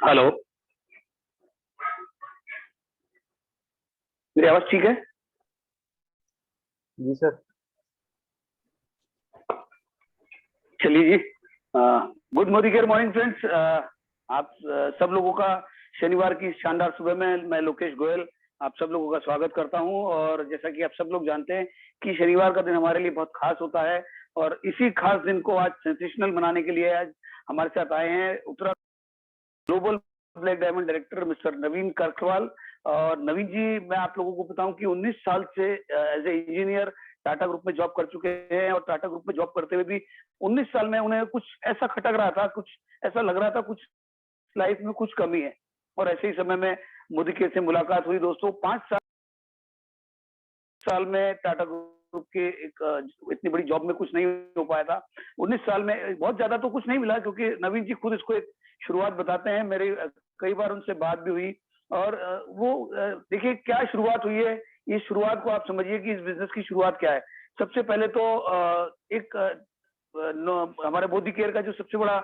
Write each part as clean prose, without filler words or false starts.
Hello. मेरी आवाज ठीक है? जी सर। चलिए जी। Good morning friends. आप सब लोगों का शनिवार की शानदार सुबह में मैं लोकेश गोयल आप सब लोगों का स्वागत करता हूं। और जैसा कि आप सब लोग जानते हैं कि शनिवार का दिन हमारे लिए बहुत खास होता है, और इसी खास दिन को आज सेंसेशनल बनाने के लिए आज हमारे साथ आए हैं Uttarakhand global black diamond director mister Naveen Karakwal. और नवीन जी, मैं आप लोगों को बताऊं कि 19 साल से as a engineer Tata group में जॉब कर चुके हैं, और टाटा ग्रुप में जॉब करते हुए भी 19 साल में उन्हें कुछ ऐसा खटक रहा था, कुछ ऐसा लग रहा था, कुछ लाइफ में कुछ कमी है। और ऐसे ही समय में मोदी के से मुलाकात हुई दोस्तों। 5 साल में टाटा ग्रुप के एक इतनी बड़ी जॉब में कुछ नहीं हो पाया था। 19 साल में बहुत ज्यादा तो कुछ नहीं मिला, क्योंकि नवीन जी खुद इसको एक शुरुआत बताते हैं। मेरी कई बार उनसे बात भी हुई, और वो देखिए क्या शुरुआत हुई है। इस शुरुआत को आप समझिए कि इस बिजनेस की शुरुआत क्या है। सबसे पहले तो एक हमारे मोदी केयर का जो सबसे बड़ा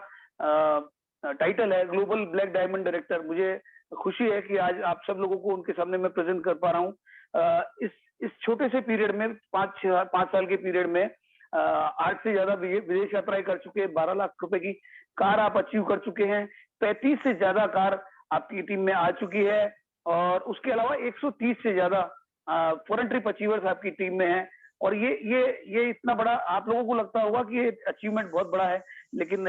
टाइटल है ग्लोबल ब्लैक डायमंड डायरेक्टर, मुझे खुशी है कि आज आप सब लोगों को उनके सामने मैं प्रेजेंट कर पा रहा हूँ। इस छोटे से पीरियड में 5 साल के पीरियड में 8 से ज्यादा विदेश यात्राएं कर चुके हैं, 12 लाख रुपए की कार आप अचीव कर चुके हैं, 35 से ज्यादा कार आपकी टीम में आ चुकी है, और उसके अलावा 130 से ज्यादा फॉरेन ट्रिप अचीवर्स आपकी टीम में हैं। और ये इतना बड़ा आप लोगों को लगता होगा कि ये अचीवमेंट बहुत बड़ा है, लेकिन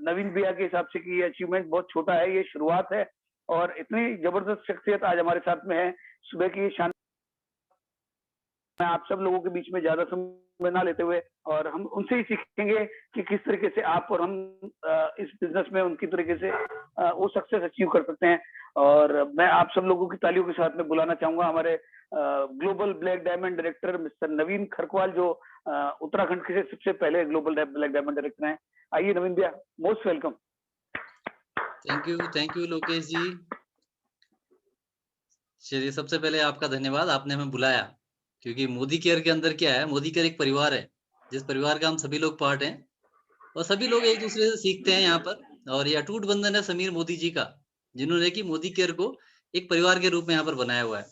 नवीन भैया के हिसाब से कि ये अचीवमेंट बहुत छोटा है, ये शुरुआत है। और इतनी जबरदस्त शख्सियत आज हमारे साथ में है। सुबह की शान मैं आप सब लोगों के बीच में ज्यादा समय ना लेते हुए, और हम उनसे ही सीखेंगे कि किस तरीके से आप और हम इस बिजनेस में उनकी तरीके से वो सक्सेस अचीव कर सकते हैं। और मैं आप सब लोगों की तालियों के साथ में बुलाना चाहूंगा हमारे global black diamond director mister Naveen Kharakwal, जो उत्तराखंड के सबसे पहले ग्लोबल ब्लैक डायमंड डायरेक्टर हैं। आइए नवीन भैया, most welcome. Thank you Lokesh ji. चलिए, सबसे पहले आपका धन्यवाद, आपने हमें बुलाया, क्योंकि मोदी केयर के अंदर क्या है, मोदी केयर एक परिवार है, जिस परिवार का हम सभी लोग पार्ट हैं, और सभी लोग एक दूसरे से सीखते हैं यहाँ पर। और ये अटूट बंधन है समीर मोदी जी का, जिन्होंने कि मोदी केयर को एक परिवार के रूप में यहाँ पर बनाया हुआ है।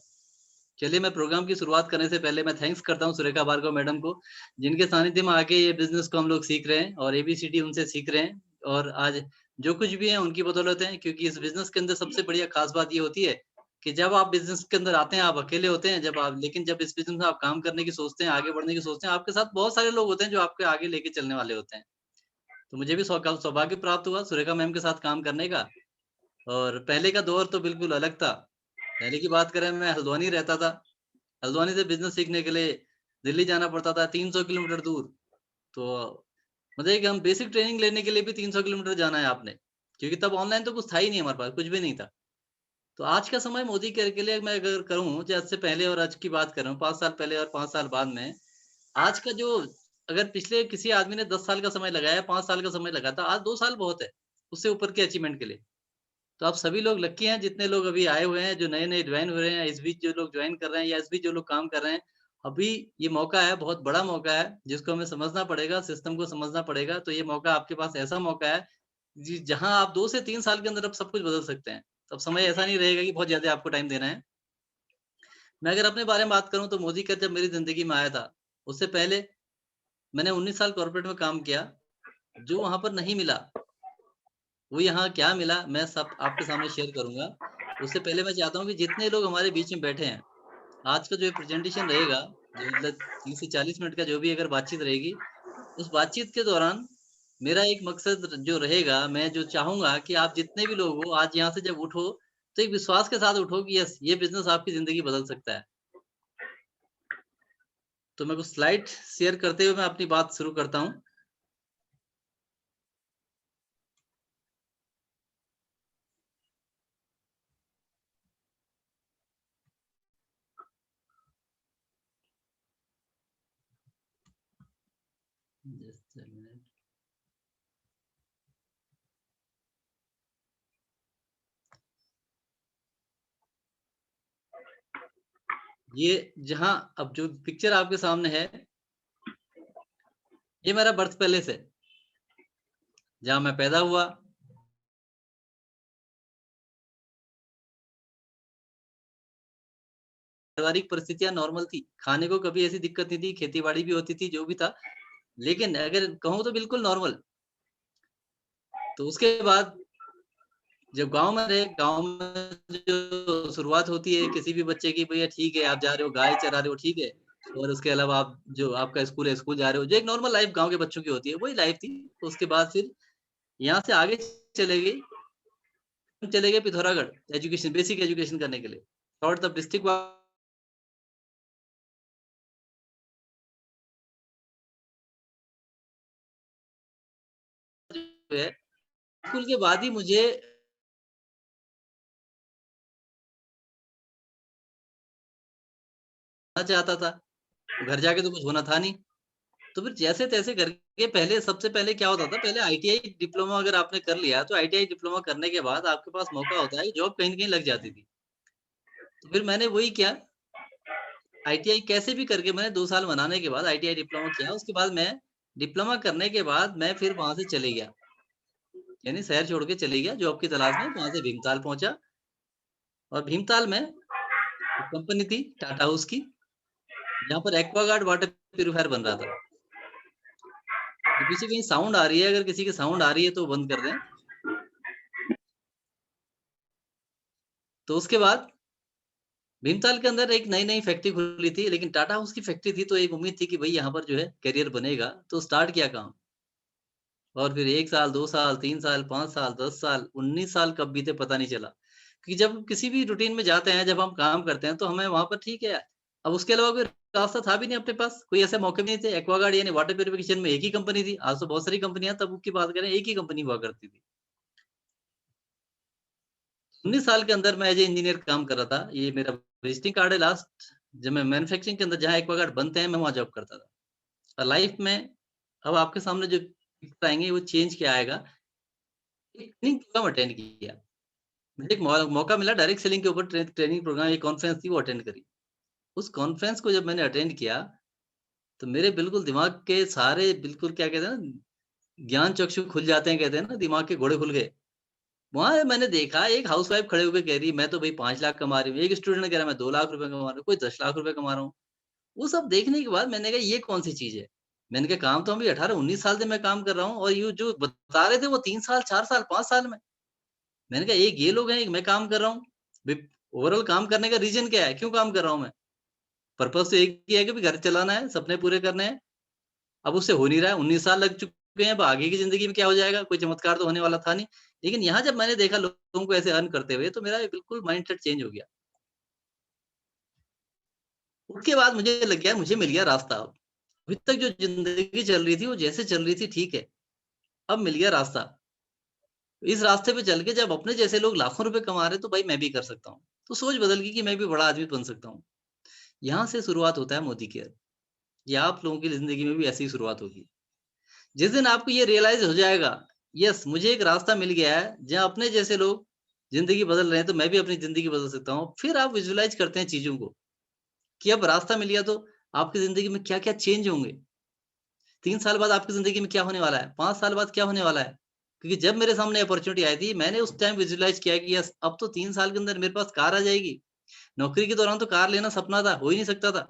चलिए, मैं प्रोग्राम की शुरुआत करने से पहले मैं थैंक्स करता हूँ सुरेखा भार्गव मैडम को, जिनके सानिध्य में आके ये बिजनेस को हम लोग सीख रहे हैं, और एबीसीडी उनसे सीख रहे हैं, और आज जो कुछ भी है उनकी बदौलत है। क्योंकि इस बिजनेस के अंदर सबसे बढ़िया खास बात ये होती है कि जब आप बिजनेस के अंदर आते हैं, आप अकेले होते हैं, लेकिन जब इस बिजनेस में आप काम करने की सोचते हैं, आगे बढ़ने की सोचते हैं, आपके साथ बहुत सारे लोग होते हैं जो आपके आगे लेके चलने वाले होते हैं। तो मुझे भी सौभाग्य प्राप्त हुआ सुरेखा मैम के साथ काम करने का। और पहले का दौर तो बिल्कुल अलग था। पहले की बात करें, मैं हल्द्वानी रहता था। हल्द्वानी से बिजनेस सीखने के लिए दिल्ली जाना पड़ता था, 300 किलोमीटर दूर। तो मतलब कि हम बेसिक ट्रेनिंग लेने के लिए भी 300 किलोमीटर जाना है आपने, क्योंकि तब ऑनलाइन तो कुछ था ही नहीं, हमारे पास कुछ भी नहीं था। तो आज का समय मोदी केयर के लिए मैं अगर करूं, जैसे से पहले और आज की बात कर रहा हूँ, 5 साल पहले और 5 साल बाद में, आज का जो, अगर पिछले किसी आदमी ने 10 साल का समय लगाया, 5 साल का समय लगा था, आज 2 साल बहुत है उससे ऊपर के अचीवमेंट के लिए। तो आप सभी लोग लकी हैं, जितने लोग अभी आए हुए हैं, जो नए-नए ज्वाइन हो रहे हैं, इस बीच जो लोग ज्वाइन कर रहे हैं, या इस बीच जो लोग काम कर रहे हैं। अभी ये मौका है, बहुत बड़ा मौका है, जिसको हमें समझना पड़ेगा, सिस्टम को समझना पड़ेगा। तो ये मौका आपके पास ऐसा मौका है, जी, जहाँ आप 2 से 3 साल के अंदर अब सब कुछ बदल सकते हैं। अब समय ऐसा नहीं रहेगा कि बहुत ज़्यादा आपको टाइम देना है। मैं अगर अपने बारे में बात करूँ, तो मोदी केयर जब मेरी ज़िंदगी में आया था, उससे पहले मैंने 19 साल कॉर्पोरेट में काम किया। जो वहाँ पर नहीं मिला, वो यहाँ क्या मिला, मैं सब आपके सामने शेयर करूँगा। उससे पहले मैं चाहता हूँ कि जितने लोग हमारे बीच में बैठे हैं, आज का जो ये प्रेज़ेंटेशन रहेगा, जो मतलब 30 से 40 मिनट का जो भी अगर बातचीत रहेगी, उस बातचीत के दौरान मेरा एक मकसद जो रहेगा, मैं जो चाहूँगा कि आप जितने भी लोग हो, आज यहाँ से जब उठो, तो एक विश्वास के साथ उठो कि यस, ये बिज़नेस आपकी ज़िंदगी बदल सकता है। तो मैं कुछ स्लाइड शेयर करते हुए मैं अपनी बात शुरू करता हूँ। Just a minute. ये जहाँ अब जो पिक्चर आपके सामने है, ये मेरा बर्थ पैलेस है, जहाँ मैं पैदा हुआ। पारिवारिक परिस्थितियां नॉर्मल थी, खाने को कभी ऐसी दिक्कत नहीं थी, खेती बाड़ी भी होती थी, जो भी था, लेकिन अगर कहूँ तो बिल्कुल नॉर्मल। तो उसके बाद जब गाँव में रहे, गाँव में जो शुरुआत होती है किसी भी बच्चे की, भैया ठीक है आप जा रहे हो, गाय चरा रहे हो, ठीक है, और उसके अलावा आप जो आपका स्कूल है, स्कूल जा रहे हो, जो एक नॉर्मल लाइफ गाँव के बच्चों की होती है, वही लाइफ थी। उसके बाद फिर यहाँ से आगे चले गए, चले गए पिथौरागढ़ एजुकेशन, बेसिक एजुकेशन करने के लिए, और तब डिस्ट्रिक्ट जो है, स्कूल के बाद ही मुझे चाहता था, घर जाके तो कुछ होना था नहीं। तो फिर जैसे-तैसे करके पहले सबसे पहले क्या होता था, पहले आईटीआई डिप्लोमा अगर आपने कर लिया, तो आईटीआई डिप्लोमा करने के बाद आपके पास मौका होता है, जॉब कहीं न कहीं लग जाती थी। तो फिर मैंने वही किया, आईटीआई कैसे भी करके मैंने 2 साल बनाने के बाद आईटीआई डिप्लोमा किया, उसके बाद मैं डिप्लोमा करने के बाद मैं फिर वहाँ से चले गया। यानी शहर छोड़ के चले गया जॉब की तलाश में, वहाँ से भीमताल पहुँचा और भीमताल में एक कंपनी थी टाटा हाउस की, जहाँ पर एक्वागार्ड वाटर प्यूरीफायर बन रहा था। तो पीछे कहीं साउंड आ रही है, अगर किसी की साउंड आ रही है तो बंद कर दें। तो उसके बाद भीमताल के अंदर एक नई-नई फैक्ट्री खुली थी, लेकिन टाटा हाउस की फैक्ट्री थी तो एक उम्मीद थी कि भई यहाँ पर जो है करियर बनेगा, तो स्टार्ट किया काम। और फिर 1 साल, 2 साल, 3 साल, 5 साल, 10 साल, 19 साल कब बीते पता नहीं चला। क्योंकि जब किसी भी रूटीन में जाते हैं, जब हम काम करते हैं तो हमें वहाँ पर ठीक है, अब उसके अलावा कोई रास्ता था भी नहीं अपने पास, कोई ऐसे मौके भी नहीं थे। एक्वागार्ड यानी वाटर प्यूरिफिकेशन में एक ही कंपनी थी, आज तो बहुत सारी कंपनियाँ, तब की बात करें एक ही कंपनी हुआ करती थी। 19 साल के अंदर मैं एज़ ए इंजीनियर काम कर रहा था। ये मेरा विजिटिंग कार्ड है लास्ट, जब मैं मैन्युफैक्चरिंग के अंदर जहाँ एक्वागार्ड बनते हैं, मैं वहाँ जॉब करता था। और लाइफ में अब आपके सामने जो पिक्चर आएँगे वो चेंज क्या आएगा, एक ट्रेनिंग प्रोग्राम अटेंड किया। मुझे एक मौका मिला डायरेक्ट सेलिंग के ऊपर ट्रेनिंग प्रोग्राम, एक कॉन्फ्रेंस थी वो अटेंड करी। उस कॉन्फ्रेंस को जब मैंने अटेंड किया, तो मेरे बिल्कुल दिमाग के सारे बिल्कुल क्या कहते हैं ना, ज्ञान चक्षु खुल जाते हैं कहते हैं ना, दिमाग के घोड़े खुल गए। वहाँ मैंने देखा एक हाउसवाइफ खड़े होके कह रही है, मैं तो भई 5 लाख कमा रही हूँ। एक स्टूडेंट कह रहा है मैं 2 लाख रुपए कमा रहा हूँ, कोई 10 लाख रुपए कमा रहा हूँ। वो सब देखने के बाद मैंने कहा ये कौन-सी चीज़ है? मैंने कहा काम तो अभी 18-19 साल से मैं काम कर रहा हूँ और ये जो बता रहे थे वो 3 साल, 4 साल, 5 साल में। मैंने कहा एक ये लोग हैं, एक मैं काम कर रहा हूँ। भई ओवरऑल काम करने का रीज़न क्या है? क्यों काम कर रहा हूँ मैं? पर्पज़ तो एक ही है कि भई घर चलाना है, सपने पूरे करने हैं। अब उससे हो नहीं रहा है, 19 साल लग चुके हैं, अब आगे की ज़िंदगी में क्या हो जाएगा? कोई चमत्कार तो होने वाला था नहीं। लेकिन यहाँ जब मैंने देखा लोगों को ऐसे अर्न करते हुए, तो मेरा बिल्कुल माइंडसेट चेंज हो गया। उसके बाद मुझे लग गया, मुझे मिल गया रास्ता अब। अभी तक जो ज़िंदगी चल रही थी, वो जैसे चल रही थी ठीक है, अब मिल गया रास्ता। इस रास्ते पे चल के जब अपने जैसे लोग लाखों रुपए कमा रहे हैं, तो भाई मैं भी कर सकता हूँ। तो सोच बदल गई कि मैं भी बड़ा आदमी बन सकता हूँ। यहाँ से शुरुआत होता है मोदी केयर। ये आप लोगों की ज़िंदगी में भी ऐसी ही शुरुआत होगी। जिस दिन आपको ये रियलाइज़ हो जाएगा, यस मुझे एक रास्ता मिल गया है, जहाँ अपने जैसे लोग ज़िंदगी बदल रहे हैं, तो मैं भी अपनी ज़िंदगी बदल सकता हूँ। फिर आप विज़ुअलाइज़ करते हैं चीज़ों को, कि अब रास्ता मिल गया तो आपकी ज़िंदगी में क्या-क्या चेंज होंगे। 3 साल बाद आपकी ज़िंदगी में क्या होने वाला है, 5 साल बाद क्या होने वाला है। क्योंकि जब मेरे सामने अपॉर्च्युनिटी आई थी, मैंने उस टाइम विज़ुअलाइज़ किया कि यस अब तो 3 साल के अंदर मेरे पास कार आ जाएगी। नौकरी के दौरान तो कार लेना सपना था, हो ही नहीं सकता था।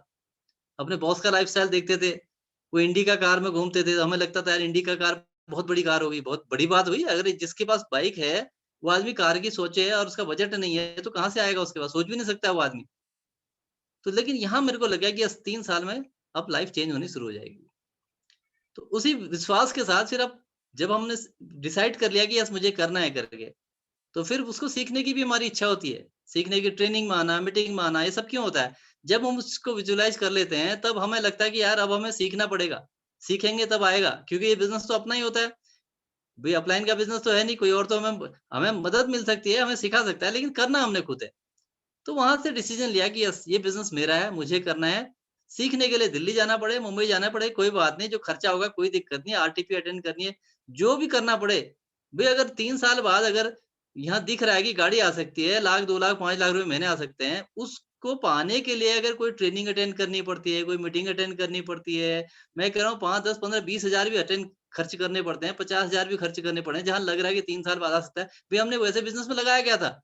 अपने बॉस का लाइफ़स्टाइल देखते थे, वो इंडिका कार में घूमते थे, तो हमें लगता था यार इंडिका कार बहुत बड़ी कार होगी, बहुत बड़ी बात हुई। अगर जिसके पास बाइक है, वो आदमी कार की सोचे और उसका बजट नहीं है, तो कहाँ से आएगा उसके पास? सोच भी नहीं सकता है वो आदमी। तो लेकिन यहाँ मेरे को लगा कि यस 3 साल में अब लाइफ़ चेंज होनी शुरू हो जाएगी। तो उसी विश्वास के साथ फिर अब जब हमने डिसाइड कर लिया कि यस मुझे करना है करके, तो फिर उसको सीखने की भी हमारी इच्छा होती है। सीखने की ट्रेनिंग में आना, मीटिंग में आना, ये सब क्यों होता है? जब हम उसको विजुअलाइज़ कर लेते हैं, तब हमें लगता है कि यार अब हमें सीखना पड़ेगा। सीखेंगे तब आएगा, क्योंकि ये बिज़नेस तो अपना ही होता है। भई अपलाइन का बिज़नेस तो है नहीं, कोई और तो हमें हमें मदद मिल सकती है, हमें सिखा सकता है, लेकिन करना हमने खुद है। तो वहाँ से डिसीज़न लिया कि यस ये बिज़नेस मेरा है, मुझे करना है। सीखने के लिए दिल्ली जाना पड़े, मुंबई जाना पड़े, कोई बात नहीं, जो खर्चा होगा कोई दिक्कत नहीं, आरटीपी अटेंड करनी है, जो भी करना पड़े। भई अगर 3 साल बाद अगर यहाँ दिख रहा है कि गाड़ी आ सकती है, लाख, 2 लाख, 5 लाख रुपए महीने आ सकते हैं, उसको पाने के लिए अगर कोई ट्रेनिंग अटेंड करनी पड़ती है, कोई मीटिंग अटेंड करनी पड़ती है, मैं कह रहा हूँ 5, 10, 15, 20 हज़ार भी अटेंड खर्च करने पड़ते हैं, 50 हज़ार भी खर्च करने पड़े हैं, जहाँ लग रहा है कि 3 साल बाद आ सकता है। भई हमने वैसे बिज़नेस में लगाया क्या था?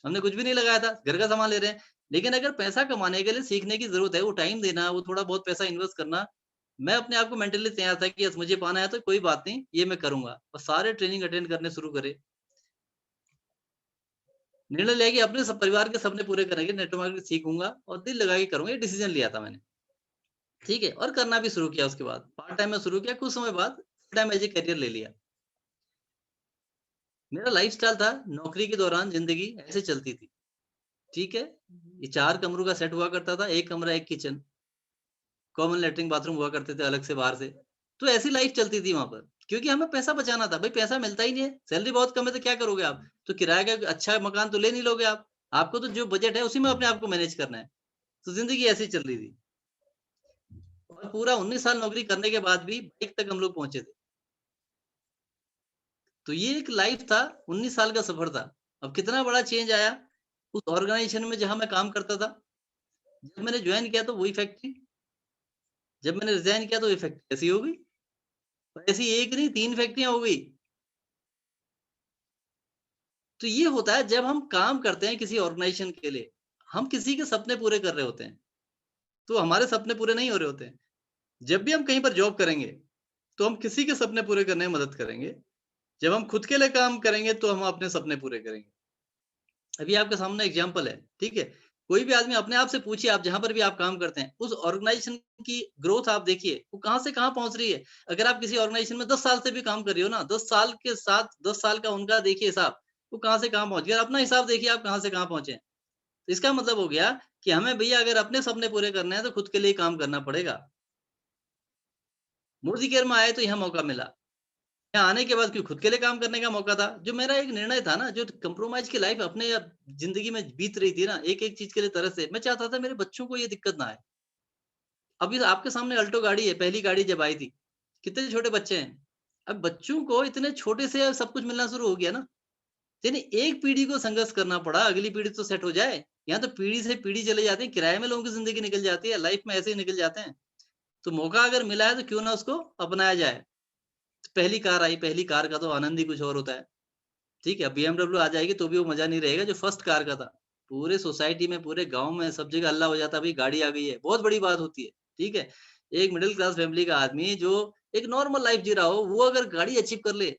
हमने कुछ भी नहीं लगाया था, घर का सामान ले रहे हैं। लेकिन अगर पैसा कमाने के लिए सीखने की जरूरत है, वो टाइम देना, वो थोड़ा बहुत पैसा इन्वेस्ट करना, मैं अपने आप को मेंटली तैयार था कि यस मुझे पाना है तो कोई बात नहीं, ये मैं करूंगा। और सारे ट्रेनिंग अटेंड करने शुरू करे। निर्णय लिया कि अपने सब परिवार के सपने पूरे करेंगे, नेटवर्क मार्केटिंग सीखूंगा और दिल लगा के करूंगा, ये डिसीजन लिया था मैंने। ठीक है, और करना भी शुरू किया। उसके बाद पार्ट टाइम में शुरू किया, कुछ समय बाद full time as a career ले लिया। मेरा लाइफस्टाइल था, नौकरी के दौरान जिंदगी ऐसे चलती थी। ठीक है, ये 4 कमरों का सेट हुआ करता था, 1 कमरा 1 किचन, कॉमन लेटरिन बाथरूम हुआ करते थे अलग से बाहर से। तो ऐसी लाइफ चलती थी वहां पर, क्योंकि हमें पैसा बचाना था। भाई पैसा मिलता ही नहीं है, सैलरी बहुत कम है तो क्या करोगे आप? तो किराए का अच्छा मकान तो ले नहीं लोगे आप। आपको तो जो बजट है उसी में अपने आप को मैनेज करना है। तो जिंदगी ऐसी चल रही थी। और पूरा 19 साल नौकरी करने के बाद भी बाइक तक हम लोग पहुंचे थे। तो ये एक लाइफ था, 19 साल का सफर था। अब कितना बड़ा चेंज आया उस ऑर्गेनाइजेशन में जहां मैं काम करता था। जब मैंने ज्वाइन किया तो वही फैक्ट्री, जब मैंने रिजाइन किया तो ये फैक्ट्री ऐसी हो गई। और ऐसी एक नहीं 3 फैक्ट्रियां हो गई। तो ये होता है जब हम काम करते हैं किसी ऑर्गेनाइजेशन के लिए, हम किसी के सपने पूरे कर रहे होते हैं, तो हमारे सपने पूरे नहीं हो रहे होते हैं। जब भी हम कहीं पर जॉब करेंगे, तो हम किसी के सपने पूरे करने में मदद करेंगे। जब हम खुद के लिए काम करेंगे, तो हम अपने सपने पूरे करेंगे। अभी आपके सामने एग्जाम्पल है, ठीक है? कोई भी आदमी अपने आप से पूछिए, आप जहाँ पर भी आप काम करते हैं, उस ऑर्गेनाइजेशन की ग्रोथ आप देखिए, वो कहाँ से कहाँ पहुँच रही है। अगर आप किसी ऑर्गेनाइजेशन में 10 साल से भी काम कर रही हो ना, 10 साल के साथ 10 साल का उनका देखिए हिसाब, वो कहाँ से कहाँ पहुँच गया। अपना हिसाब देखिए आप कहाँ से कहाँ पहुँचे हैं। तो इसका मतलब हो गया कि हमें भैया अगर अपने सपने पूरे करने हैं, तो खुद के लिए काम करना पड़ेगा। मोदी केयर में आए तो यहाँ मौका मिला। यहाँ आने के बाद क्यों खुद के लिए काम करने का मौका था। जो मेरा एक निर्णय था ना, जो कंप्रोमाइज़ की लाइफ़ अपने ज़िंदगी में बीत रही थी ना, एक-एक चीज़ के लिए तरह से, मैं चाहता था मेरे बच्चों को ये दिक्कत ना आए। अभी आपके सामने अल्टो गाड़ी है, पहली गाड़ी जब आई थी, कितने छोटे बच्चे हैं। अब बच्चों को इतने छोटे से सब कुछ मिलना शुरू हो गया ना, यानी एक पीढ़ी को संघर्ष करना पड़ा, अगली पीढ़ी तो सेट हो जाए। यहाँ तो पीढ़ी से पीढ़ी चले जाते हैं, किराए में लोगों की ज़िंदगी निकल जाती है, लाइफ़ में ऐसे ही निकल जाते हैं। तो मौका अगर मिला है तो क्यों ना उसको अपनाया जाए। तो पहली कार आई, पहली कार का तो आनंद ही कुछ और होता है। ठीक है, बीएमडब्ल्यू आ जाएगी तो भी वो मज़ा नहीं रहेगा जो फर्स्ट कार का था। पूरे सोसाइटी में, पूरे गाँव में सब जगह हल्ला हो जाता है, भई गाड़ी आ गई है, बहुत बड़ी बात होती है, ठीक है? एक मिडल क्लास फैमिली का आदमी जो एक नॉर्मल लाइफ़ जी रहा हो, वो अगर गाड़ी अचीव कर ले,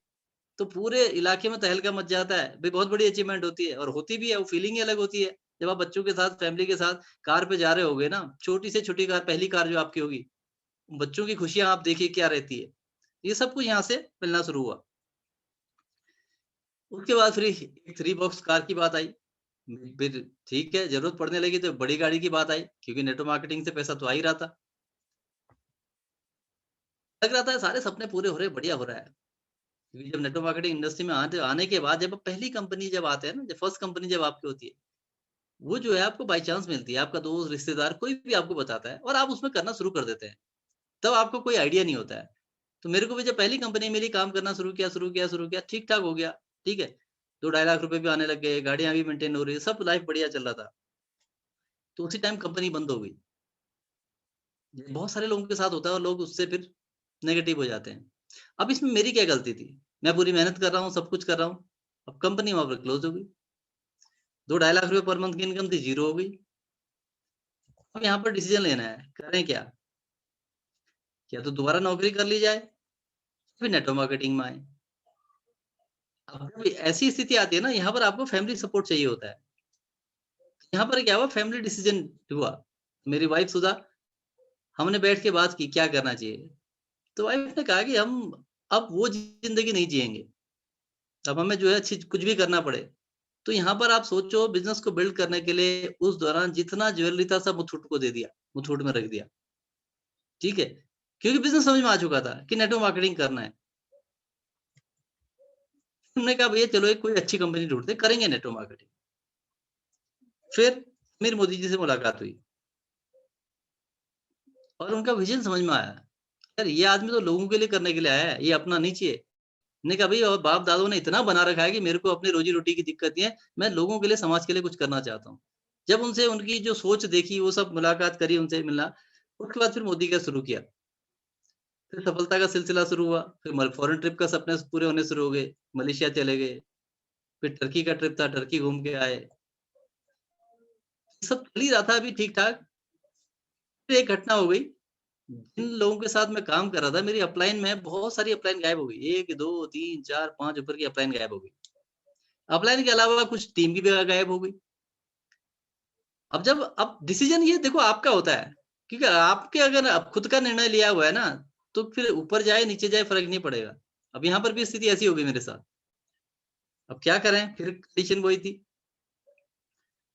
तो पूरे इलाके में तहलका मच जाता है। भई बहुत बड़ी अचीवमेंट होती है और होती भी है, वो फीलिंग ही अलग होती है। जब आप बच्चों के साथ, फैमिली के साथ कार पे जा रहे होगे ना, छोटी से छोटी कार, पहली कार जो आपकी होगी, बच्चों की खुशियाँ आप देखिए क्या रहती है। ये सब कुछ यहाँ से मिलना शुरू हुआ। उसके बाद फिर एक 3 बॉक्स कार की बात आई। फिर ठीक है, ज़रूरत पड़ने लगी तो बड़ी गाड़ी की बात आई, क्योंकि नेटवर्क मार्केटिंग से पैसा तो आ ही रहा था। लग रहा था सारे सपने पूरे हो रहे हैं, बढ़िया हो रहा है। क्योंकि जब नेटवर्क मार्केटिंग इंडस्ट्री में आते आने के बाद जब पहली कंपनी जब आते हैं ना, जब फर्स्ट कंपनी जब आपकी होती है, वो जो है आपको बाय चांस मिलती है, आपका दोस्त, रिश्तेदार कोई भी आपको बताता है और आप उसमें करना शुरू कर देते हैं। तब आपको कोई आइडिया नहीं होता है। तो मेरे को भी जब पहली कंपनी मिली, काम करना शुरू किया, ठीक-ठाक हो गया, ठीक है। 2 ढाई लाख रुपए भी आने लग गए, गाड़ियाँ भी मेंटेन हो रही है, सब लाइफ बढ़िया चल रहा था। तो उसी टाइम कंपनी बंद हो गई। बहुत सारे लोगों के साथ होता है और लोग उससे फिर नेगेटिव हो जाते हैं। अब इसमें मेरी क्या गलती थी? मैं पूरी मेहनत कर रहा हूँ, सब कुछ कर रहा हूँ। अब कंपनी वहाँ पर क्लोज़ हो गई। 2 ढाई लाख रुपए पर मंथ की इनकम थी, ज़ीरो हो गई। अब यहाँ पर डिसीज़न लेना है, करें क्या? या तो दोबारा नौकरी कर ली जाए, फिर नेटवर्क मार्केटिंग में आएँ। अब जब ऐसी स्थिति आती है ना, यहाँ पर आपको फैमिली सपोर्ट चाहिए होता है। यहाँ पर क्या हुआ, फैमिली डिसीज़न हुआ। मेरी वाइफ़ सुधा, हमने बैठ के बात की क्या करना चाहिए। तो वाइफ़ ने कहा कि हम अब वो ज़िंदगी नहीं जिएँगे। अब हमें जो है अच्छी कुछ भी करना पड़े। तो यहाँ पर आप सोचो, बिज़नेस को बिल्ड करने के लिए उस दौरान जितना ज्वेलरी था सब मुथूट को दे दिया, मुथूट में रख दिया, ठीक है? क्योंकि बिज़नेस समझ में आ चुका था कि नेटवर्क मार्केटिंग करना है। हमने कहा भैया चलो एक कोई अच्छी कंपनी ढूँढते हैं, करेंगे नेटवर्क मार्केटिंग। फिर अमीर मोदी जी से मुलाकात हुई और उनका विज़न समझ में आया। यार ये आदमी तो लोगों के लिए करने के लिए आया है, ये अपना नहीं चाहिए। मैंने कहा भई और बाप-दादों ने इतना बना रखा है कि मेरे को अपनी रोज़ी-रोटी की दिक्कत नहीं है, मैं लोगों के लिए, समाज के लिए कुछ करना चाहता हूँ। जब उनसे उनकी जो सोच देखी, वो सब मुलाकात करी, उनसे मिलना, उसके बाद फिर मोदी का शुरू किया। फिर सफलता का सिलसिला शुरू हुआ, फिर म फॉरेन ट्रिप का सपने पूरे होने शुरू हो गए, मलेशिया चले गए, फिर टर्की का ट्रिप था, टर्की घूम के आए। सब चल ही रहा था अभी ठीक ठाक। फिर एक घटना हो गई, जिन लोगों के साथ मैं काम कर रहा था, मेरी अपलाइन में बहुत सारी अपलाइन गायब हो गई। 1 2 3 4 5 ऊपर की अपलाइन गायब हो गई। अपलाइन के अलावा कुछ टीम की भी गायब हो गई। अब डिसीजन ये देखो आपका होता है, क्योंकि आपके अगर आप खुद का निर्णय लिया हुआ है ना, तो फिर ऊपर जाए नीचे जाए फर्क नहीं पड़ेगा। अब यहाँ पर भी स्थिति ऐसी हो गई मेरे साथ। अब क्या करें, फिर कंडीशन वही थी,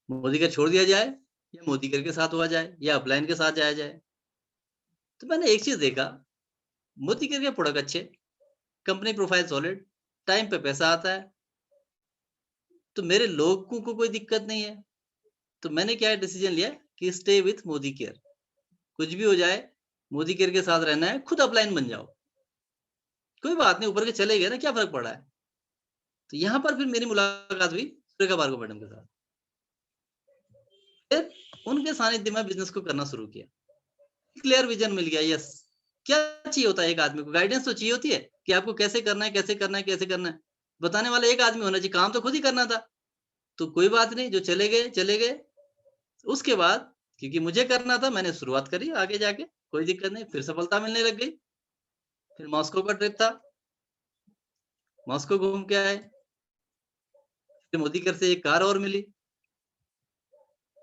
मोदी का छोड़ दिया जाए या मोदी के साथ हुआ जाए या अपलाइन के साथ जाया जाए। तो मैंने एक चीज देखा, मोदी के प्रोडक्ट अच्छे, कंपनी प्रोफाइल सॉलिड, टाइम पे पैसा आता है, तो मेरे लोगों को कोई दिक्कत नहीं है। तो मैंने क्या डिसीजन लिया कि स्टे विथ मोदी केयर। कुछ भी हो जाए, मोदी केयर के साथ रहना है, खुद अपलाइन बन जाओ, कोई बात नहीं, ऊपर के चले गए ना, क्या फर्क पड़ा है। तो यहाँ पर फिर मेरी मुलाकात हुई सुरेखा भार्गव मैडम के साथ। फिर उनके सानिध्य में बिजनेस को करना शुरू किया। क्लियर विजन मिल गया। यस, क्या चाहिए होता है एक आदमी को, गाइडेंस तो चाहिए होती है कि आपको कैसे करना है, कैसे करना है, कैसे करना है, बताने वाला एक आदमी होना चाहिए। काम तो खुद ही करना था। तो कोई बात नहीं, जो चले गए चले गए। उसके बाद क्योंकि मुझे करना था, मैंने शुरुआत करी, आगे जाके कोई दिक्कत नहीं, फिर सफलता मिलने लग गई। फिर मॉस्को का ट्रिप था, मॉस्को घूम के आए। फिर मोदी कर से एक कार और मिली,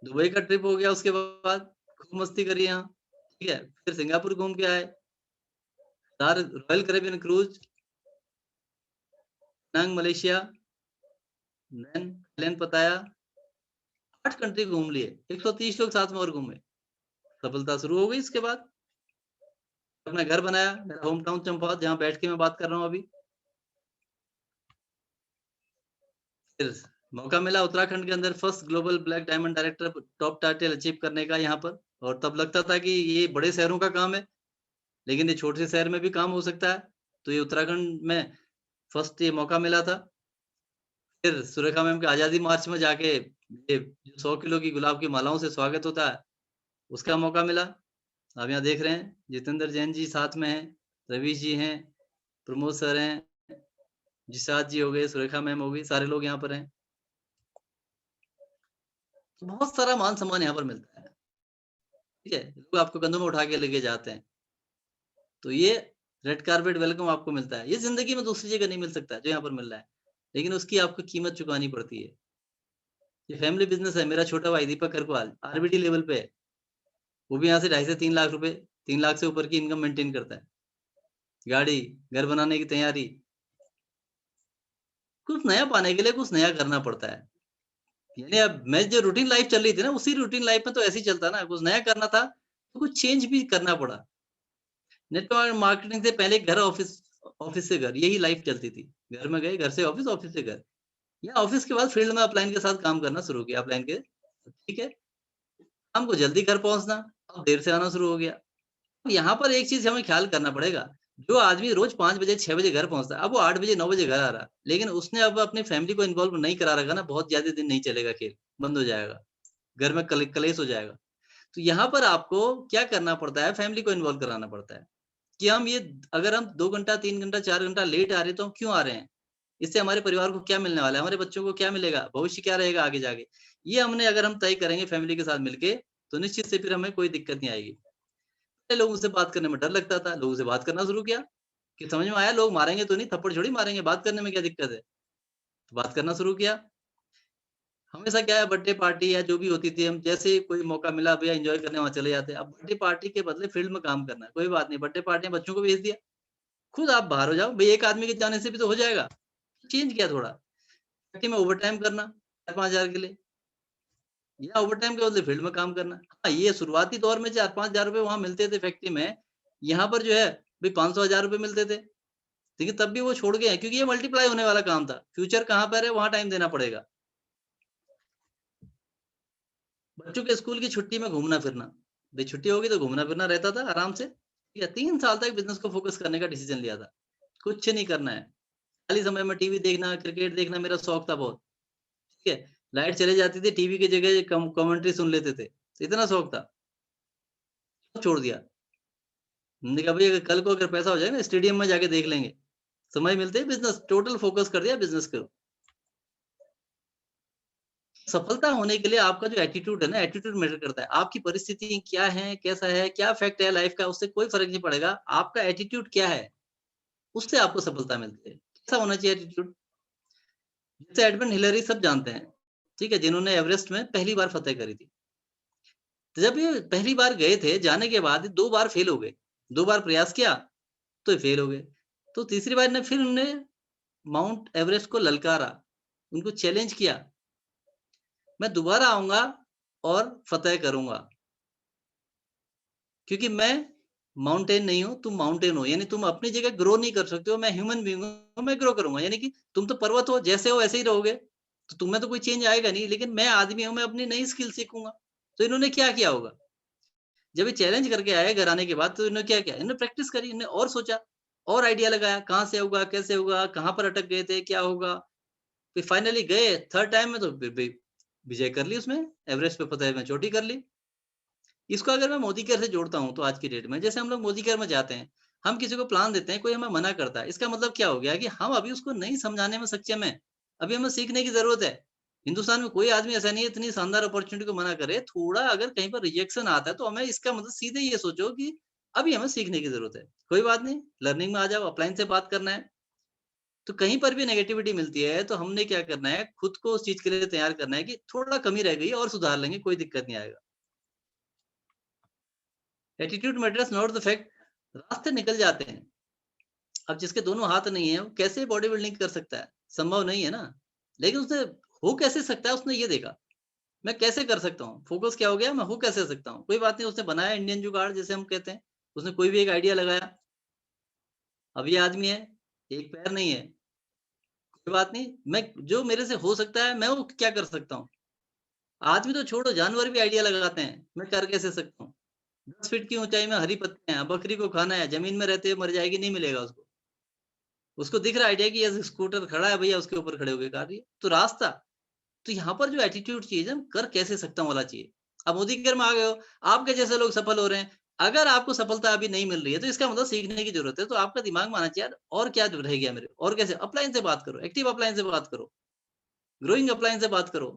दुबई का ट्रिप हो गया। उसके बाद खूब मस्ती करी यहाँ, ठीक है। फिर सिंगापुर घूम के आए, Royal Caribbean cruise, Penang Malaysia, then Thailand, Pattaya, 8 country घूम लिए, 130 लोग साथ में और घूमे। सफलता शुरू हो गई। इसके बाद अपना घर बनाया, मेरा होम टाउन चंपावत, जहाँ बैठ के मैं बात कर रहा हूँ अभी। फिर मौका मिला उत्तराखंड के अंदर first global black diamond director top title achieve करने का यहाँ पर। और तब लगता था कि ये बड़े शहरों का काम है, लेकिन ये छोटे से शहर में भी काम हो सकता है। तो ये उत्तराखंड में फर्स्ट ये मौका मिला था। फिर सुरेखा मैम के आजादी मार्च में जाके ये 100 किलो की गुलाब की मालाओं से स्वागत होता है, उसका मौका मिला। आप यहाँ देख रहे हैं जितेंद्र जैन जी साथ में हैं, रवि जी हैं, प्रमोद सर हैं, जिशाद जी हो गए, सुरेखा मैम हो गई, सारे लोग यहाँ पर हैं। तो बहुत सारा मान सम्मान यहाँ पर मिलता है, ठीक है। लोग आपको कंधों में उठा के लेके जाते हैं। तो ये रेड कारपेट वेलकम आपको मिलता है। ये जिंदगी में दूसरी जगह नहीं मिल सकता जो यहाँ पर मिल रहा है, लेकिन उसकी आपको कीमत चुकानी पड़ती है। ये फैमिली बिजनेस है। मेरा छोटा भाई दीपक खरकवाल आरबीटी लेवल पे है, वो भी यहाँ से 2.5 से 3 लाख रुपए, 3 लाख से ऊपर की इनकम मेंटेन करता है। गाड़ी, घर बनाने की तैयारी। कुछ नया पाने के लिए कुछ नया करना पड़ता है। यानी अब मैं जो रूटीन लाइफ चल रही थी ना, उसी रूटीन लाइफ में तो ऐसे ही चलता ना, कुछ नया करना था तो कुछ चेंज भी करना पड़ा। नेटवर्क मार्केटिंग से पहले घर, ऑफिस, ऑफिस से घर, यही लाइफ चलती थी। घर में गए, घर से ऑफिस, ऑफिस से घर, या ऑफिस के बाद फील्ड में अपलाइन के साथ काम करना शुरू किया। अपलाइन के, ठीक है, शाम को जल्दी घर पहुंचना, अब देर से आना शुरू हो गया। अब यहाँ पर एक चीज हमें ख्याल करना पड़ेगा, जो आदमी रोज 5 बजे 6 बजे घर पहुंचता है, अब वो 8 बजे 9 बजे घर आ रहा है, लेकिन उसने अब अपनी फैमिली को इन्वॉल्व नहीं करा रखा ना, बहुत ज्यादा दिन नहीं चलेगा, खेल बंद हो जाएगा, घर में कलेश हो जाएगा। तो यहाँ पर आपको क्या करना पड़ता है, फैमिली को इन्वॉल्व कराना पड़ता है कि हम ये, अगर हम 2 घंटा 3 घंटा 4 घंटा लेट आ रहे हैं तो हम क्यों आ रहे हैं, इससे हमारे परिवार को क्या मिलने वाला है, हमारे बच्चों को क्या मिलेगा, भविष्य क्या रहेगा आगे जाके। ये हमने अगर हम तय करेंगे फैमिली के साथ मिलके, तो निश्चित से फिर हमें कोई दिक्कत नहीं आएगी। लोगों से बात करने में डर लगता था, लोगों से बात करना शुरू किया कि समझ में आया लोग मारेंगे तो नहीं, थप्पड़ थोड़ी मारेंगे, बात करने में क्या दिक्कत है। तो बात करना शुरू किया। हमेशा क्या है, बर्थडे पार्टी या जो भी होती थी, हम जैसे ही कोई मौका मिला भैया एंजॉय करने वहां चले जाते। अब बर्थडे पार्टी के बदले फील्ड में काम करना है, कोई बात नहीं, बर्थडे पार्टी में बच्चों को भेज दिया, खुद आप बाहर हो जाओ भाई, एक आदमी के जाने से भी तो हो जाएगा। चेंज किया थोड़ा, फैक्ट्री में ओवर टाइम करना 4-5 हजार के लिए, या ओवर टाइम के बदले फील्ड में काम करना। हाँ, ये शुरुआती दौर में 4-5 हजार रुपए वहां मिलते थे फैक्ट्री में, यहाँ पर जो है भाई 500-1000 रुपए मिलते थे, लेकिन तब भी वो छोड़ गए हैं, क्योंकि ये मल्टीप्लाई होने वाला काम था। फ्यूचर कहाँ पर है, वहां टाइम देना पड़ेगा। बच्चों के स्कूल की छुट्टी में घूमना फिरना, भाई छुट्टी होगी तो घूमना फिरना रहता था आराम से। ठीक है, 3 साल तक बिजनेस को फोकस करने का डिसीजन लिया था, कुछ नहीं करना है। खाली समय में टीवी देखना, क्रिकेट देखना मेरा शौक था बहुत। ठीक है, लाइट चले जाती थी, टीवी की जगह कमेंट्री सुन लेते थे, इतना शौक था। छोड़ दिया। हमने कहा भाई अगर कल को अगर पैसा हो जाए ना, स्टेडियम में जाके देख लेंगे, समय मिलते ही बिजनेस, टोटल फोकस कर दिया बिजनेस को। सफलता होने के लिए आपका जो एटीट्यूड है ना, एटीट्यूड मैटर करता है। आपकी परिस्थिति क्या है, कैसा है, क्या फैक्ट है लाइफ का, उससे कोई फ़र्क नहीं पड़ेगा। आपका एटीट्यूड क्या है, उससे आपको सफलता मिलती है। कैसा होना चाहिए एटीट्यूड? जैसे एडमंड हिलरी सब जानते हैं, ठीक है? जिन्होंने एवरेस्ट में पहली बार फ़तह करी थी। तो जब ये पहली बार गए थे, जाने के बाद 2 बार फेल हो गए। 2 बार प्रयास किया, तो ये फेल हो गए। तो तीसरी बार ने फिर उन्होंने माउंट एवरेस्ट को ललकारा, उनको चैलेंज किया, मैं दोबारा आऊँगा और फ़तह करूँगा। क्योंकि मैं माउंटेन नहीं हूँ, तुम माउंटेन हो। यानी तुम अपनी जगह ग्रो नहीं कर सकते हो, मैं ह्यूमन बीइंग हूँ, मैं ग्रो करूँगा। यानी कि तुम तो पर्वत हो, जैसे हो वैसे ही रहोगे, तो तुम में तो कोई चेंज आएगा नहीं, लेकिन मैं आदमी हूँ, मैं अपनी नई स्किल सीखूँगा। तो इन्होंने क्या किया होगा? जब ये चैलेंज करके आए घर आने के बाद, तो इन्होंने क्या किया? इन्होंने प्रैक्टिस करी, इन्होंने और सोचा, और आइडिया लगाया, कहाँ से होगा, कैसे होगा, कहाँ पर अटक गए थे, क्या होगा? फिर फाइनली गए, थर्ड टाइम में तो विजय कर ली उसमें, एवरेस्ट पे फ़तह में चोटी कर ली। इसको अगर मैं मोदी केयर से जोड़ता हूँ तो आज की डेट में, जैसे हम लोग मोदी केयर में जाते हैं, हम किसी को प्लान देते हैं, कोई हमें मना करता है, इसका मतलब क्या हो गया कि हम अभी उसको नहीं समझाने में सक्षम हैं, अभी हमें सीखने की ज़रूरत है। हिंदुस्तान में कोई आदमी ऐसा नहीं है इतनी शानदार अपॉर्च्युनिटी को मना करे, थोड़ा अगर कहीं पर रिजेक्शन आता है तो हमें इसका मतलब सीधे ये सोचो कि अभी हमें सीखने की ज़रूरत है। कोई बात नहीं, लर्निंग में आ जाओ, अपलाइन से बात करना है। तो कहीं पर भी नेगेटिविटी मिलती है तो हमने क्या करना है, खुद को उस चीज़ के लिए तैयार करना है कि थोड़ा कमी रह गई है और सुधार लेंगे, कोई दिक्कत नहीं आएगा। Attitude matters not the fact, रास्ते निकल जाते हैं। अब जिसके दोनों हाथ नहीं है, वो कैसे बॉडी बिल्डिंग कर सकता है? संभव नहीं है ना। लेकिन उसने हो कैसे सकता है, उसने ये देखा, मैं कैसे कर सकता हूँ? फोकस क्या हो गया, मैं हो कैसे सकता हूँ? कोई बात नहीं, उसने बनाया इंडियन जुगाड़ जिसे हम कहते हैं। उसने कोई भी एक आइडिया लगाया। अब ये आदमी है, एक पैर नहीं है, कोई बात नहीं, मैं जो मेरे से हो सकता है, मैं वो क्या कर सकता हूँ? आदमी तो छोड़ो, जानवर भी आइडिया लगाते हैं, मैं कर कैसे सकता हूँ? 10 फीट की ऊँचाई में हरी पत्तियाँ हैं, बकरी को खाना है, ज़मीन में रहते हुए मर जाएगी, नहीं मिलेगा उसको। उसको दिख रहा है आइडिया कि ये स्कूटर खड़ा है भैया, उसके ऊपर खड़े होके कार, तो रास्ता। तो यहाँ पर जो एटीट्यूड चाहिए ना, कर कैसे सकता हूँ वाला चाहिए। अब मोदी केयर में आ गए हो, आपके जैसे लोग सफल हो रहे हैं। अगर आपको सफलता अभी नहीं मिल रही है, तो इसका मतलब सीखने की ज़रूरत है। तो आपका दिमाग में आना चाहिए, यार और क्या रह गया मेरे, और कैसे अपलाइन से बात करो, एक्टिव अपलाइन से बात करो, ग्रोइंग अपलाइन से बात करो,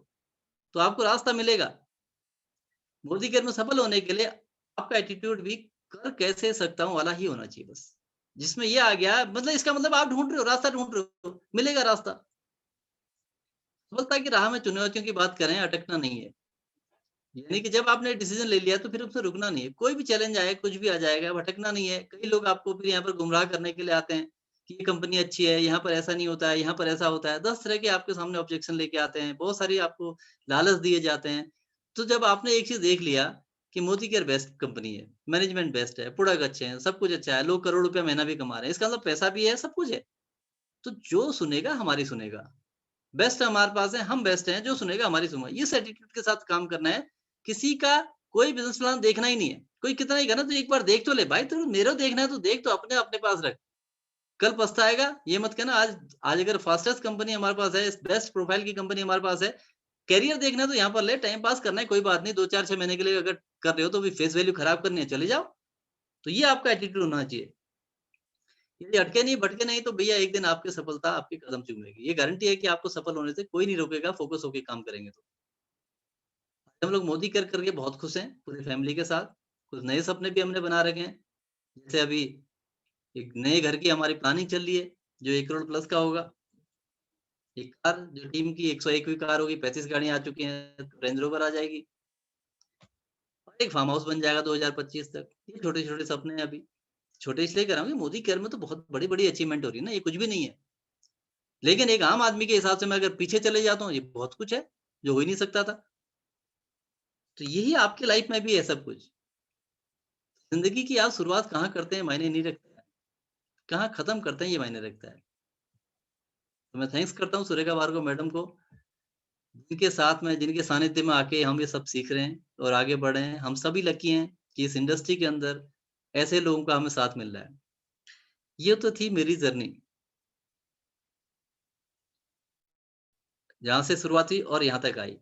तो आपको रास्ता मिलेगा। मोदी केयर में सफल होने के लिए आपका एटीट्यूड भी कर कैसे सकता हूँ वाला ही होना चाहिए बस। जिसमें ये आ गया, मतलब इसका मतलब आप ढूँढ रहे हो, रास्ता ढूँढ रहे हो, मिलेगा रास्ता। सफलता की राह में चुनौतियों की बात करें, अटकना नहीं है। यानी कि जब आपने डिसीजन ले लिया तो फिर उससे रुकना नहीं है। कोई भी चैलेंज आए, कुछ भी आ जाएगा, भटकना नहीं है। कई लोग आपको फिर यहाँ पर गुमराह करने के लिए आते हैं कि ये कंपनी अच्छी है, यहाँ पर ऐसा नहीं होता है, यहाँ पर ऐसा होता है। 10 तरह के आपके सामने ऑब्जेक्शन लेके आते हैं, बहुत सारी आपको लालच दिए जाते हैं। तो जब आपने एक चीज़ देख लिया कि मोदी केयर बेस्ट कंपनी है, मैनेजमेंट बेस्ट है, प्रोडक्ट अच्छे हैं, सब कुछ अच्छा है, लोग करोड़ रुपया महीना भी कमा रहे हैं, इसका मतलब पैसा भी है, सब कुछ है। तो जो सुनेगा हमारी सुनेगा। बेस्ट हमारे पास है, हम बेस्ट हैं, जो सुनेगा हमारी सुनेगा। इस एटीट्यूड के साथ काम करना है। किसी का कोई बिज़नेस प्लान देखना ही नहीं है। कोई कितना ही कहना, तो एक बार देख तो ले भाई, तेरे मेरा देखना है तो देख, तो अपने पास रख। कल पछताएगा, ये मत कहना। आज आज अगर फास्टेस्ट कंपनी हमारे पास है, बेस्ट प्रोफाइल की कंपनी हमारे पास है, करियर देखना है तो यहाँ पर ले, टाइम पास करना है, कोई बात नहीं। 2, 4, 6 महीने के लिए अगर कर रहे हो तो भी फेस वैल्यू खराब करनी है, चले जाओ। तो ये आपका एटीट्यूड होना चाहिए। यदि अटके नहीं, भटके नहीं, तो भैया एक दिन आपकी सफलता आपके कदम चूमेगी। ये गारंटी है कि आपको सफल होने से कोई नहीं रोकेगा, फोकस होके काम करेंगे तो। हम लोग मोदी कर करके बहुत खुश हैं, पूरी फैमिली के साथ। कुछ नए सपने भी हमने बना रखे हैं। जैसे अभी एक नए घर की हमारी प्लानिंग चल रही है, जो 1 करोड़ प्लस का होगा। एक कार जो टीम की 101वीं कार होगी, 35 गाड़ियाँ आ चुकी हैं, तो रेंज रोवर आ जाएगी। और एक फार्म हाउस बन जाएगा 2025 तक। ये छोटे-छोटे सपने हैं अभी। छोटे इसलिए कर रहा हूँ कि मोदी केयर में तो बहुत बड़ी-बड़ी अचीवमेंट हो रही है ना, ये कुछ भी नहीं है। लेकिन एक आम आदमी के हिसाब से मैं अगर पीछे चले जाता हूँ, ये बहुत कुछ है, जो हो ही नहीं सकता था। तो यही आपकी लाइफ में भी है सब कुछ। ज़िंदगी की आप शुरुआत कहाँ करते हैं मायने नहीं रखता है, कहाँ ख़त्म करते हैं ये मायने रखता है। तो मैं थैंक्स करता हूँ सुरेखा भार्गव मैडम को, जिनके साथ में, जिनके सानिध्य में आके हम ये सब सीख रहे हैं और आगे बढ़ रहे हैं। हम सभी लकी हैं कि इस इंडस्ट्री के अंदर ऐसे लोगों का हमें साथ मिल रहा है। ये तो थी मेरी जर्नी, जहाँ से शुरुआत हुई और यहाँ तक आई।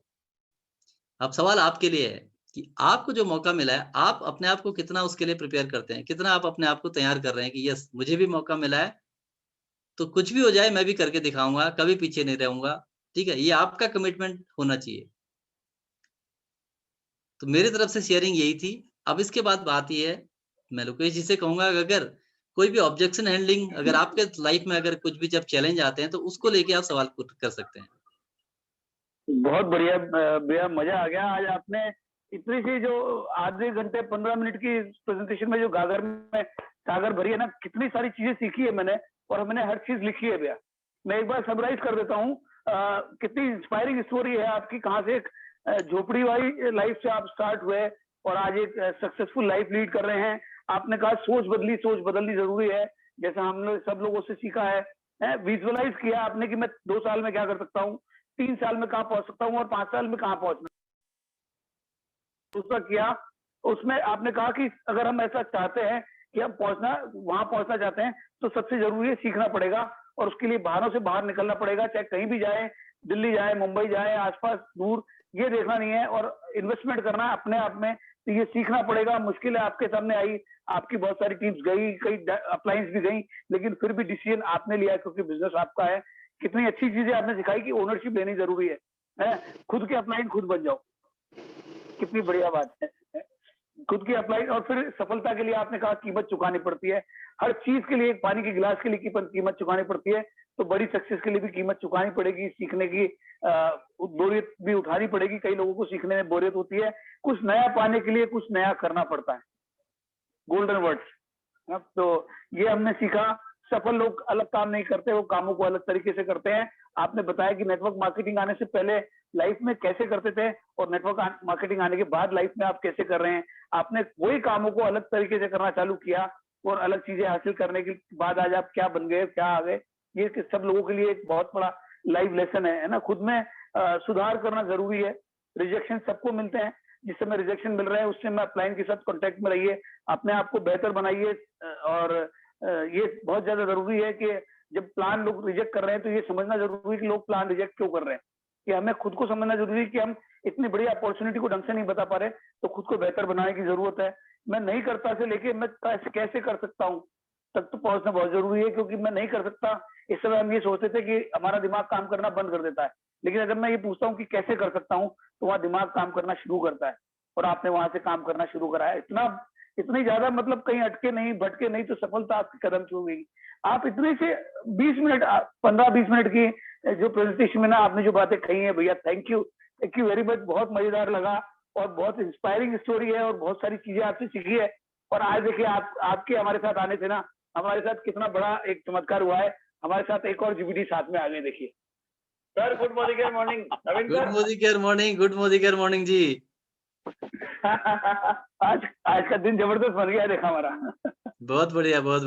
अब सवाल आपके लिए है कि आपको जो मौका मिला है, आप अपने आप को कितना उसके लिए प्रिपेयर करते हैं? कितना आप अपने आप को तैयार कर रहे हैं कि यस, मुझे भी मौका मिला है, तो कुछ भी हो जाए मैं भी करके दिखाऊँगा, कभी पीछे नहीं रहूँगा, ठीक है? ये आपका कमिटमेंट होना चाहिए। तो मेरी तरफ से शेयरिंग यही थी। अब इसके बाद बात ये है, मैं लोकेश जी से कहूँगा कि अगर कोई भी ऑब्जेक्शन हैंडलिंग अगर आपके लाइफ में अगर कुछ भी जब चैलेंज आते हैं, तो उसको लेके आप सवाल पुट कर सकते हैं। बहुत बढ़िया भैया, मजा आ गया। आज आपने इतनी सी जो आधे घंटे 15 मिनट की प्रेजेंटेशन में जो गागर में सागर भरी है ना, कितनी सारी चीजें सीखी है मैंने, और मैंने हर चीज लिखी है भैया। मैं एक बार समराइज कर देता हूँ। कितनी इंस्पायरिंग स्टोरी है आपकी, कहाँ से एक झोपड़ी वाली लाइफ से आप स्टार्ट हुए और आज एक सक्सेसफुल लाइफ लीड कर रहे हैं। आपने कहा सोच बदली, सोच बदलनी जरूरी है, जैसा हमने सब लोगों से सीखा है। विजुअलाइज किया आपने कि मैं 2 साल में क्या कर सकता हूँ, 3 साल में कहाँ पहुंच सकता हूँ और 5 साल में कहाँ पहुंचना। दूसरा किया, उसमें आपने कहा कि अगर हम ऐसा चाहते हैं कि हम वहां पहुंचना चाहते हैं, तो सबसे जरूरी है सीखना पड़ेगा, और उसके लिए बहानों से बाहर निकलना पड़ेगा। चाहे कहीं भी जाए, दिल्ली जाए, मुंबई जाए, आसपास दूर, ये देखना नहीं है, और इन्वेस्टमेंट करना है अपने आप में। तो ये सीखना पड़ेगा। मुश्किलें आपके सामने आई, आपकी बहुत सारी टीम्स गई, कई अपलाइंस भी गई, लेकिन फिर भी डिसीजन आपने लिया क्योंकि बिजनेस आपका है। कितनी अच्छी चीजें आपने सिखाई कि ओनरशिप लेनी जरूरी है? खुद के अपलाइन खुद बन जाओ, कितनी बढ़िया बात है। खुद की अप्लाई, और फिर सफलता के लिए आपने कहा कीमत चुकानी पड़ती है। हर चीज के लिए, एक पानी के गिलास के लिए कीमत चुकानी पड़ती है, तो बड़ी सक्सेस के लिए भी कीमत चुकानी पड़ेगी। सीखने की बोरियत भी उठानी पड़ेगी। कई लोगों को सीखने में बोरियत होती है, कुछ नया पाने के लिए कुछ नया करना पड़ता है। Golden words. तो ये हमने सीखा। सफल लोग अलग काम नहीं करते, वो कामों को अलग तरीके से करते हैं। आपने बताया कि नेटवर्क मार्केटिंग आने से पहले लाइफ में कैसे करते थे, और नेटवर्क मार्केटिंग आने के बाद लाइफ में आप कैसे कर रहे हैं। आपने वही कामों को अलग तरीके से करना चालू किया, और अलग चीजें हासिल करने के बाद आज आप क्या बन गए, क्या आ गए। ये सब लोगों के लिए एक बहुत बड़ा लाइव लेसन है ना। खुद में सुधार करना जरूरी है। रिजेक्शन सबको मिलते हैं, जिस समय रिजेक्शन मिल रहा है उससे मैं अपलाइन के साथ कांटेक्ट में रहिए, अपने आप को बेहतर बनाइए। और ये बहुत ज्यादा जरूरी है कि जब प्लान लोग रिजेक्ट कर रहे हैं, तो ये समझना जरूरी है कि लोग प्लान रिजेक्ट क्यों कर रहे हैं। कि हमें खुद को समझना जरूरी है कि हम इतनी बड़ी अपॉर्चुनिटी को ढंग से नहीं बता पा रहे, तो खुद को बेहतर बनाने की जरूरत है। मैं नहीं करता से लेके मैं कैसे कर सकता हूँ तक तो पहुंचना बहुत जरूरी है, क्योंकि मैं नहीं कर सकता इस समय हम ये सोचते थे कि हमारा दिमाग काम करना बंद कर देता है, लेकिन अगर मैं ये पूछता हूँ कि कैसे कर सकता हूँ, तो वहां दिमाग काम करना शुरू करता है, और आपने वहां से काम करना शुरू करा है। इतनी ज्यादा मतलब कहीं अटके नहीं, भटके नहीं, तो सफलता आपके कदम छू गई। आप इतने से 20 मिनट, 15-20 मिनट की जो प्रेजेंटेशन में ना आपने जो बातें कही है भैया, थैंक यू वेरी मच। बहुत मजेदार लगा, और बहुत इंस्पायरिंग स्टोरी है, और बहुत सारी चीजें आपसे सीखी है। और आज देखिए आपके हमारे साथ आने से ना, हमारे साथ कितना बड़ा एक चमत्कार हुआ है। हमारे साथ एक और जीबीडी साथ में आ गए। देखिए sir, good morning morning Naveen good sir. Modi care morning, good Modi care morning ji. आज आज का दिन जबरदस्त बन गया, देखा हमारा। बहुत बढ़िया, बहुत